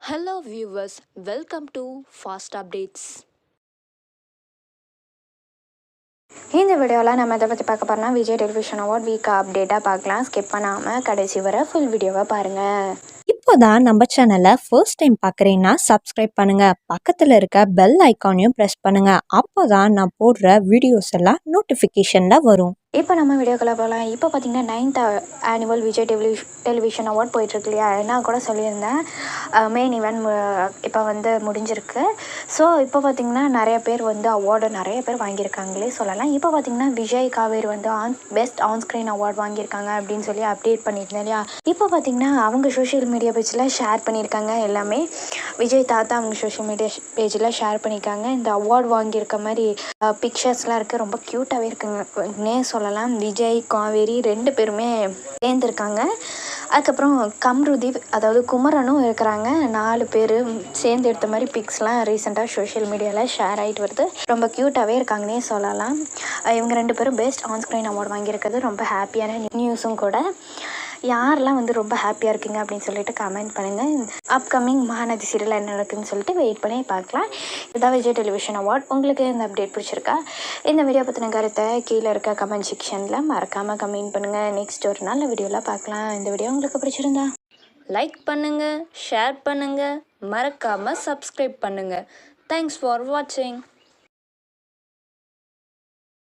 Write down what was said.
Hello viewers, welcome to Fast Updates. இந்த வீடியோவில் நம்ம எதை பற்றி பார்க்க போகிறோம்னா விஜய் டெலிவிஷன் அவார்ட் வீக் அப்டேட்டாக பார்க்கலாம். ஸ்கிப் பண்ணாமல் கடைசி வரை ஃபுல் வீடியோவை பாருங்கள். இப்போதான் நம்ம சேனலை ஃபர்ஸ்ட் டைம் பார்க்குறீங்கன்னா சப்ஸ்கிரைப் பண்ணுங்க, பக்கத்தில் இருக்க பெல் ஐக்கானையும் ப்ரெஸ் பண்ணுங்க. அப்போதான் நான் போடுற வீடியோஸ் எல்லாம் நோட்டிஃபிகேஷனில் வரும். இப்போ நம்ம வீடியோக்குள்ளே போகலாம். இப்போ பார்த்தீங்கன்னா 9th annual Vijay television award போயிட்டுருக்கு இல்லையா, நான் கூட சொல்லியிருந்தேன் மெயின் ஈவெண்ட் இப்போ முடிஞ்சிருக்கு. ஸோ இப்போ பார்த்திங்கன்னா நிறைய பேர் அவார்டு நிறைய பேர் வாங்கியிருக்காங்களே சொல்லலாம். இப்போ பார்த்திங்கன்னா Vijay Kaveri best on-screen award வாங்கியிருக்காங்க அப்படின்னு சொல்லி அப்டேட் பண்ணியிருந்தேன் இல்லையா. இப்போ பார்த்திங்கன்னா அவங்க சோஷியல் மீடியா பேஜில் ஷேர் பண்ணியிருக்காங்க. எல்லாமே விஜய் தாத்தா அவங்க சோஷியல் மீடியா பேஜில் ஷேர் பண்ணியிருக்காங்க. இந்த அவார்டு வாங்கியிருக்க மாதிரி பிக்சர்ஸ்லாம் இருக்குது. ரொம்ப க்யூட்டாகவே இருக்குங்கன்னே சொல்லலாம். விஜய் காவேரி 2 பேருமே சேர்ந்துருக்காங்க. அதுக்கப்புறம் கம்ருதீப் அதாவது குமரனும் இருக்கிறாங்க. 4 பேர் சேர்ந்து எடுத்த மாதிரி பிக்ஸ்லாம் ரீசெண்டாக சோஷியல் மீடியாவில் ஷேர் ஆகிட்டு வருது. ரொம்ப க்யூட்டாகவே இருக்காங்கன்னே சொல்லலாம். இவங்க 2 பேரும் பெஸ்ட் ஆன்ஸ்க்ரீன் அவார்டு வாங்கியிருக்கிறது ரொம்ப ஹாப்பியான நியூஸும் கூட. யாரெல்லாம் ரொம்ப ஹாப்பியாக இருக்கீங்க அப்படின்னு சொல்லிட்டு கமெண்ட் பண்ணுங்கள். அப்கமிங் மகாநதி சீரியல் என்ன நடக்குதுன்னு சொல்லிட்டு வெயிட் பண்ணி பார்க்கலாம். இதான் விஜய் டெலிவிஷன் அவார்ட். உங்களுக்கு இந்த அப்டேட் பிடிச்சிருக்கா? இந்த வீடியோ பற்றின கருத்தை கீழே இருக்க கமெண்ட் செக்ஷனில் மறக்காமல் கமெண்ட் பண்ணுங்கள். நெக்ஸ்ட் ஒரு நல்ல வீடியோவில் பார்க்கலாம். இந்த வீடியோ உங்களுக்கு பிடிச்சிருந்தா லைக் பண்ணுங்கள், ஷேர் பண்ணுங்கள், மறக்காமல் சப்ஸ்கிரைப் பண்ணுங்கள். தேங்க்ஸ் ஃபார் வாட்சிங்.